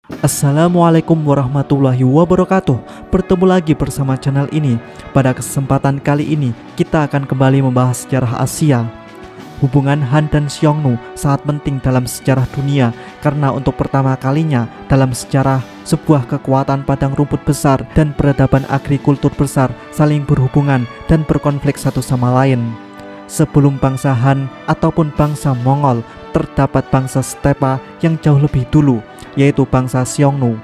Assalamualaikum warahmatullahi wabarakatuh. Bertemu lagi bersama channel ini. Pada kesempatan kali ini kita akan kembali membahas sejarah Asia. Hubungan Han dan Xiongnu sangat penting dalam sejarah dunia, karena untuk pertama kalinya dalam sejarah sebuah kekuatan padang rumput besar dan peradaban agrikultur besar saling berhubungan dan berkonflik satu sama lain. Sebelum bangsa Han ataupun bangsa Mongol, terdapat bangsa stepa yang jauh lebih dulu, yaitu bangsa Xiongnu.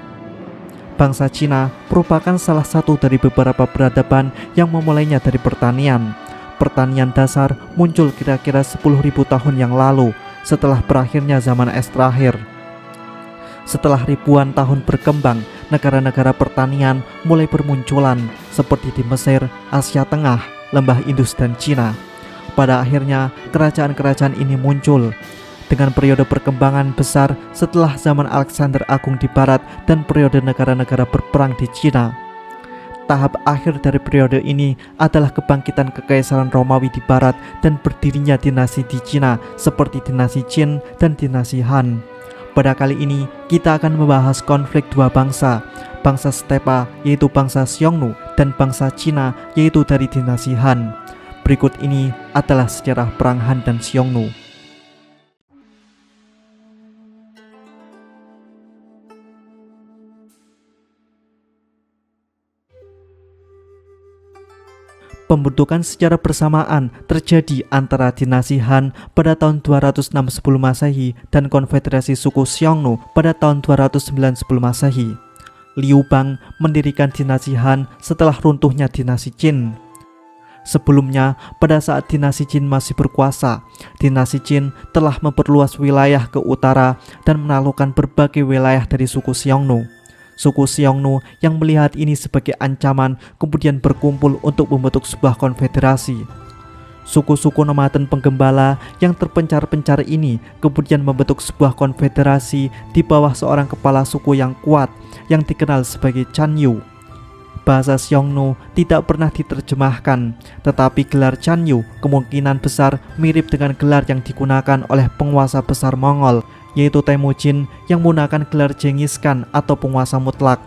Bangsa Cina merupakan salah satu dari beberapa peradaban yang memulainya dari pertanian. Pertanian dasar muncul kira-kira 10.000 tahun yang lalu, setelah berakhirnya zaman es terakhir. Setelah ribuan tahun berkembang, negara-negara pertanian mulai bermunculan, seperti di Mesir, Asia Tengah, Lembah Indus, dan Cina. Pada akhirnya, kerajaan-kerajaan ini muncul dengan periode perkembangan besar setelah zaman Alexander Agung di barat dan periode negara-negara berperang di Cina. Tahap akhir dari periode ini adalah kebangkitan Kekaisaran Romawi di barat dan berdirinya dinasti di Cina seperti dinasti Qin dan dinasti Han. Pada kali ini kita akan membahas konflik dua bangsa stepa yaitu bangsa Xiongnu dan bangsa Cina yaitu dari dinasti Han. Berikut ini adalah sejarah perang Han dan Xiongnu. Pembentukan secara bersamaan terjadi antara dinasti Han pada tahun 260 Masehi dan konfederasi suku Xiongnu pada tahun 290 Masehi. Liu Bang mendirikan dinasti Han setelah runtuhnya dinasti Qin. Sebelumnya, pada saat dinasti Qin masih berkuasa, dinasti Qin telah memperluas wilayah ke utara dan menaklukkan berbagai wilayah dari suku Xiongnu. Suku Xiongnu yang melihat ini sebagai ancaman kemudian berkumpul untuk membentuk sebuah konfederasi. Suku-suku nomaden penggembala yang terpencar-pencar ini kemudian membentuk sebuah konfederasi di bawah seorang kepala suku yang kuat yang dikenal sebagai Chan Yu. Bahasa Xiongnu tidak pernah diterjemahkan, tetapi gelar Chan Yu kemungkinan besar mirip dengan gelar yang digunakan oleh penguasa besar Mongol, yaitu Temujin yang menggunakan gelar Genghis Khan atau penguasa mutlak.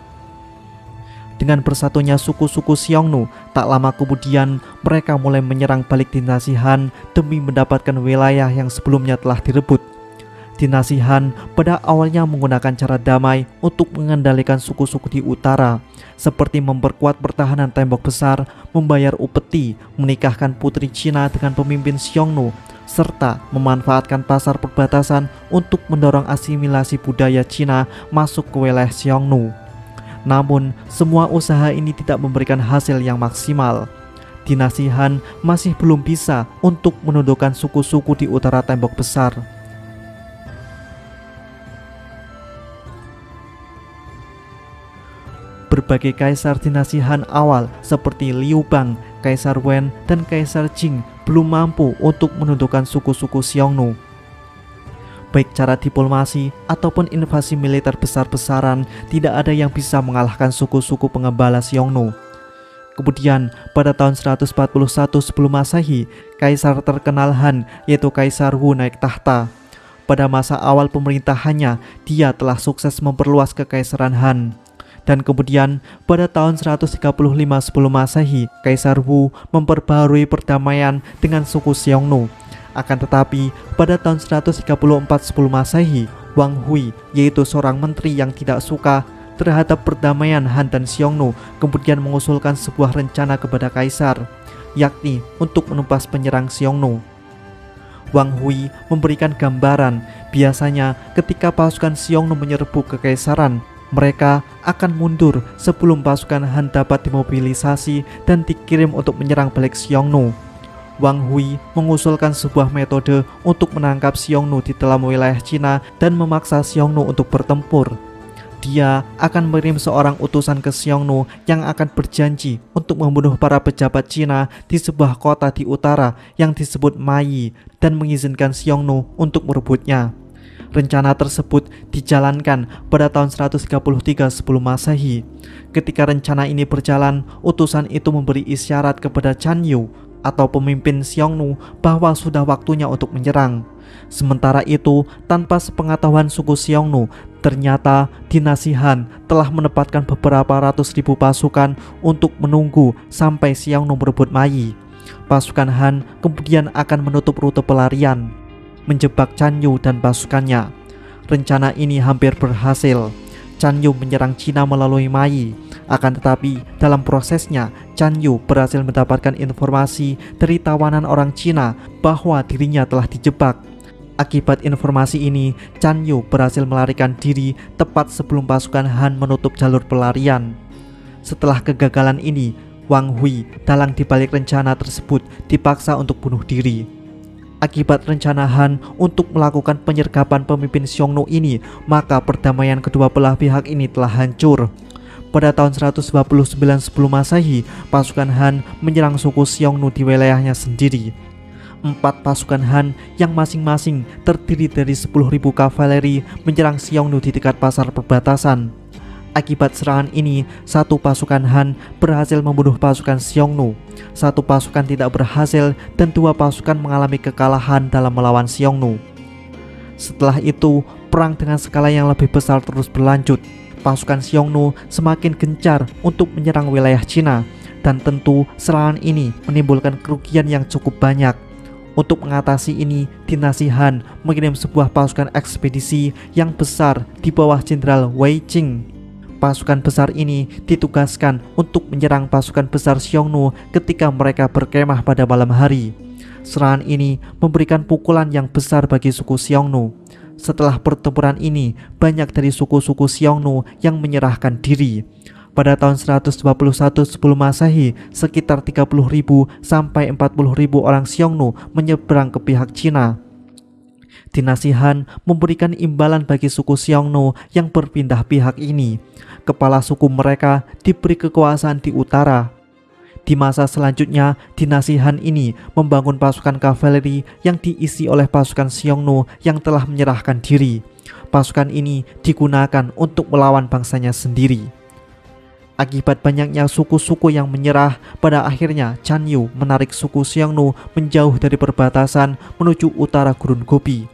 Dengan bersatunya suku-suku Xiongnu, tak lama kemudian mereka mulai menyerang balik dinasti Han demi mendapatkan wilayah yang sebelumnya telah direbut. Dinasti Han pada awalnya menggunakan cara damai untuk mengendalikan suku-suku di utara, seperti memperkuat pertahanan tembok besar, membayar upeti, menikahkan putri Cina dengan pemimpin Xiongnu, serta memanfaatkan pasar perbatasan untuk mendorong asimilasi budaya Cina masuk ke wilayah Xiongnu. Namun, semua usaha ini tidak memberikan hasil yang maksimal. Dinasti Han masih belum bisa untuk menundukkan suku-suku di utara tembok besar. Berbagai kaisar dinasti Han awal seperti Liu Bang, Kaisar Wen, dan Kaisar Jing belum mampu untuk menundukkan suku-suku Xiongnu. Baik cara diplomasi ataupun invasi militer besar-besaran, tidak ada yang bisa mengalahkan suku-suku pengembala Xiongnu. Kemudian pada tahun 141 sebelum Masehi, kaisar terkenal Han yaitu Kaisar Wu naik tahta. Pada masa awal pemerintahannya, dia telah sukses memperluas kekaisaran Han. Dan kemudian pada tahun 135 sebelum Masehi, Kaisar Wu memperbaharui perdamaian dengan suku Xiongnu. Akan tetapi pada tahun 134 sebelum Masehi, Wang Hui yaitu seorang menteri yang tidak suka terhadap perdamaian Han dan Xiongnu kemudian mengusulkan sebuah rencana kepada Kaisar, yakni untuk menumpas penyerang Xiongnu. Wang Hui memberikan gambaran biasanya ketika pasukan Xiongnu menyerbu kekaisaran, mereka akan mundur sebelum pasukan Han dapat dimobilisasi dan dikirim untuk menyerang balik Xiongnu. Wang Hui mengusulkan sebuah metode untuk menangkap Xiongnu di dalam wilayah Cina dan memaksa Xiongnu untuk bertempur. Dia akan mengirim seorang utusan ke Xiongnu yang akan berjanji untuk membunuh para pejabat Cina di sebuah kota di utara yang disebut Mayi dan mengizinkan Xiongnu untuk merebutnya. Rencana tersebut dijalankan pada tahun 133 sebelum Masehi. Ketika rencana ini berjalan, utusan itu memberi isyarat kepada Chan Yu atau pemimpin Xiongnu bahwa sudah waktunya untuk menyerang. Sementara itu, tanpa sepengetahuan suku Xiongnu, ternyata dinasti Han telah menempatkan beberapa ratus ribu pasukan untuk menunggu sampai Xiongnu merebut Mai. Pasukan Han kemudian akan menutup rute pelarian, menjebak Chan Yu dan pasukannya. Rencana ini hampir berhasil. Chan Yu menyerang Cina melalui Mai. Akan tetapi dalam prosesnya Chan Yu berhasil mendapatkan informasi dari tawanan orang Cina bahwa dirinya telah dijebak. Akibat informasi ini, Chan Yu berhasil melarikan diri tepat sebelum pasukan Han menutup jalur pelarian. Setelah kegagalan ini, Wang Hui, dalang dibalik rencana tersebut, dipaksa untuk bunuh diri. Akibat rencana Han untuk melakukan penyergapan pemimpin Xiongnu ini, maka perdamaian kedua belah pihak ini telah hancur. Pada tahun 129 sebelum Masehi, pasukan Han menyerang suku Xiongnu di wilayahnya sendiri. 4 pasukan Han yang masing-masing terdiri dari 10.000 kavaleri menyerang Xiongnu di dekat pasar perbatasan. Akibat serangan ini, 1 pasukan Han berhasil membunuh pasukan Xiongnu, 1 pasukan tidak berhasil, dan 2 pasukan mengalami kekalahan dalam melawan Xiongnu. Setelah itu, perang dengan skala yang lebih besar terus berlanjut. Pasukan Xiongnu semakin gencar untuk menyerang wilayah Cina, dan tentu serangan ini menimbulkan kerugian yang cukup banyak. Untuk mengatasi ini, dinasti Han mengirim sebuah pasukan ekspedisi yang besar di bawah Jenderal Wei Jing. Pasukan besar ini ditugaskan untuk menyerang pasukan besar Xiongnu ketika mereka berkemah pada malam hari. Serangan ini memberikan pukulan yang besar bagi suku Xiongnu. Setelah pertempuran ini, banyak dari suku-suku Xiongnu yang menyerahkan diri. Pada tahun 121 sebelum Masehi, sekitar 30.000 sampai 40.000 orang Xiongnu menyeberang ke pihak Cina. Dinasti Han memberikan imbalan bagi suku Xiongnu yang berpindah pihak ini. Kepala suku mereka diberi kekuasaan di utara. Di masa selanjutnya, dinasti Han ini membangun pasukan kavaleri yang diisi oleh pasukan Xiongnu yang telah menyerahkan diri. Pasukan ini digunakan untuk melawan bangsanya sendiri. Akibat banyaknya suku-suku yang menyerah, pada akhirnya Chan Yu menarik suku Xiongnu menjauh dari perbatasan menuju utara Gurun Gobi.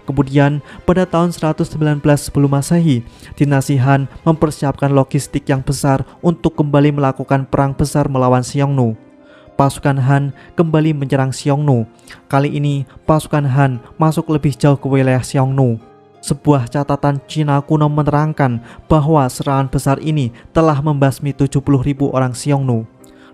Kemudian pada tahun 119 sebelum Masehi, dinasti Han mempersiapkan logistik yang besar untuk kembali melakukan perang besar melawan Xiongnu. Pasukan Han kembali menyerang Xiongnu. Kali ini pasukan Han masuk lebih jauh ke wilayah Xiongnu. Sebuah catatan Cina kuno menerangkan bahwa serangan besar ini telah membasmi 70.000 orang Xiongnu.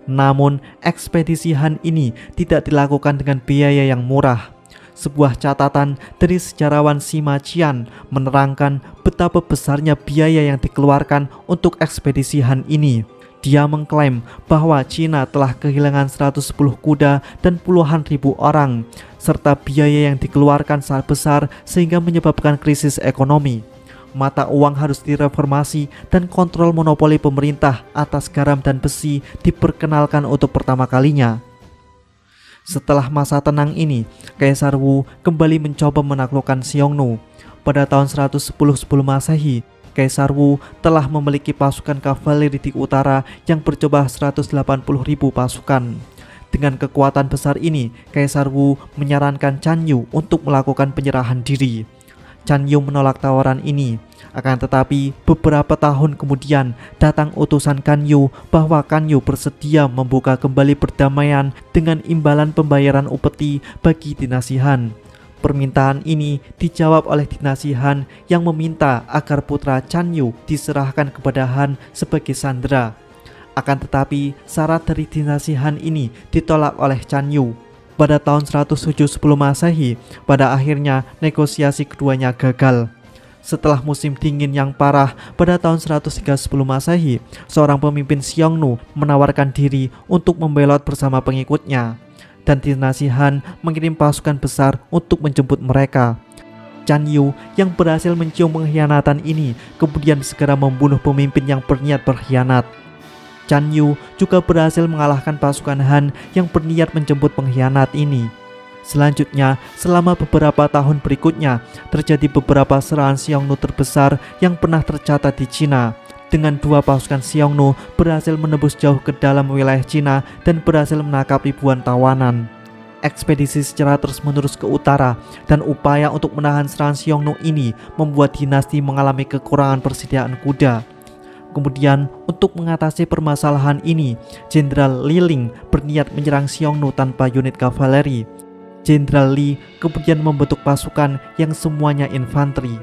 Namun, ekspedisi Han ini tidak dilakukan dengan biaya yang murah. Sebuah catatan dari sejarawan Sima Qian menerangkan betapa besarnya biaya yang dikeluarkan untuk ekspedisi Han ini. Dia mengklaim bahwa Cina telah kehilangan 110 kuda dan puluhan ribu orang, serta biaya yang dikeluarkan sangat besar sehingga menyebabkan krisis ekonomi. Mata uang harus direformasi dan kontrol monopoli pemerintah atas garam dan besi diperkenalkan untuk pertama kalinya. Setelah masa tenang ini, Kaisar Wu kembali mencoba menaklukkan Xiongnu. Pada tahun 110 sebelum Masehi, Kaisar Wu telah memiliki pasukan kavaleri di utara yang berjumlah 180.000 pasukan. Dengan kekuatan besar ini, Kaisar Wu menyarankan Chan Yu untuk melakukan penyerahan diri. Chan Yu menolak tawaran ini. Akan tetapi, beberapa tahun kemudian datang utusan Kan Yu bahwa Kan Yu bersedia membuka kembali perdamaian dengan imbalan pembayaran upeti bagi dinasti Han. Permintaan ini dijawab oleh dinasti Han yang meminta agar putra Chan Yu diserahkan kepada Han sebagai sandera. Akan tetapi, syarat dari dinasti Han ini ditolak oleh Chan Yu. Pada tahun 107 sebelum Masehi, pada akhirnya negosiasi keduanya gagal. Setelah musim dingin yang parah pada tahun 103 sebelum Masehi, seorang pemimpin Xiongnu menawarkan diri untuk membelot bersama pengikutnya, dan dinasti Han mengirim pasukan besar untuk menjemput mereka. Chan Yu yang berhasil mencium pengkhianatan ini kemudian segera membunuh pemimpin yang berniat berkhianat. Chan Yu juga berhasil mengalahkan pasukan Han yang berniat menjemput pengkhianat ini. Selanjutnya, selama beberapa tahun berikutnya, terjadi beberapa serangan Xiongnu terbesar yang pernah tercatat di Cina. Dengan 2 pasukan Xiongnu berhasil menembus jauh ke dalam wilayah Cina dan berhasil menangkap ribuan tawanan. Ekspedisi secara terus-menerus ke utara dan upaya untuk menahan serangan Xiongnu ini membuat dinasti mengalami kekurangan persediaan kuda. Kemudian, untuk mengatasi permasalahan ini, Jenderal Li Ling berniat menyerang Xiongnu tanpa unit kavaleri. Jenderal Li kemudian membentuk pasukan yang semuanya infanteri.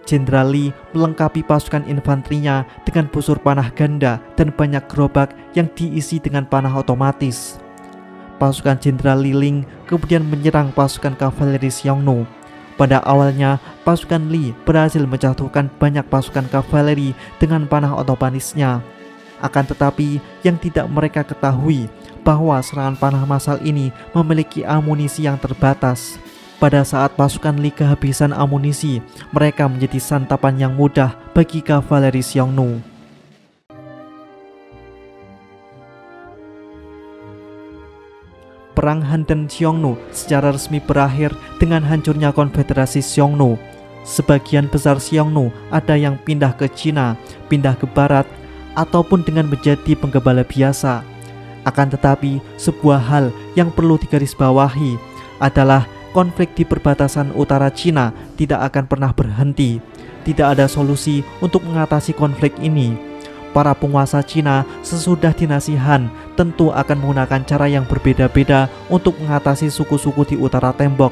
Jenderal Li melengkapi pasukan infanterinya dengan busur panah ganda dan banyak gerobak yang diisi dengan panah otomatis. Pasukan Jenderal Li Ling kemudian menyerang pasukan kavaleri Xiongnu. Pada awalnya, pasukan Li berhasil menjatuhkan banyak pasukan kavaleri dengan panah otomatisnya. Akan tetapi, yang tidak mereka ketahui bahwa serangan panah massal ini memiliki amunisi yang terbatas. Pada saat pasukan Li kehabisan amunisi, mereka menjadi santapan yang mudah bagi kavaleri Xiongnu. Perang Han dan Xiongnu secara resmi berakhir dengan hancurnya konfederasi Xiongnu. Sebagian besar Xiongnu ada yang pindah ke Cina, pindah ke barat, ataupun dengan menjadi penggembala biasa. Akan tetapi, sebuah hal yang perlu digarisbawahi adalah konflik di perbatasan utara Cina tidak akan pernah berhenti. Tidak ada solusi untuk mengatasi konflik ini. Para penguasa Cina sesudah dinasti Han tentu akan menggunakan cara yang berbeda-beda untuk mengatasi suku-suku di utara tembok.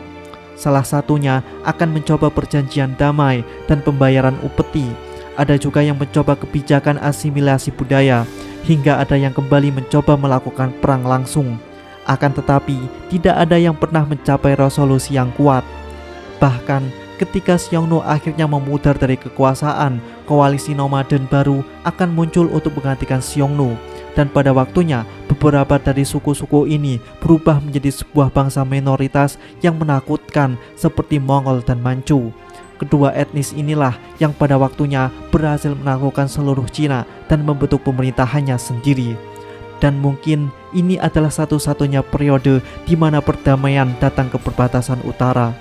Salah satunya akan mencoba perjanjian damai dan pembayaran upeti. Ada juga yang mencoba kebijakan asimilasi budaya, hingga ada yang kembali mencoba melakukan perang langsung. Akan tetapi, tidak ada yang pernah mencapai resolusi yang kuat. Bahkan, ketika Xiongnu akhirnya memudar dari kekuasaan, koalisi nomaden baru akan muncul untuk menggantikan Xiongnu. Dan pada waktunya, beberapa dari suku-suku ini berubah menjadi sebuah bangsa minoritas yang menakutkan seperti Mongol dan Manchu. Kedua etnis inilah yang pada waktunya berhasil menaklukkan seluruh Cina dan membentuk pemerintahannya sendiri. Dan mungkin ini adalah satu-satunya periode di mana perdamaian datang ke perbatasan utara.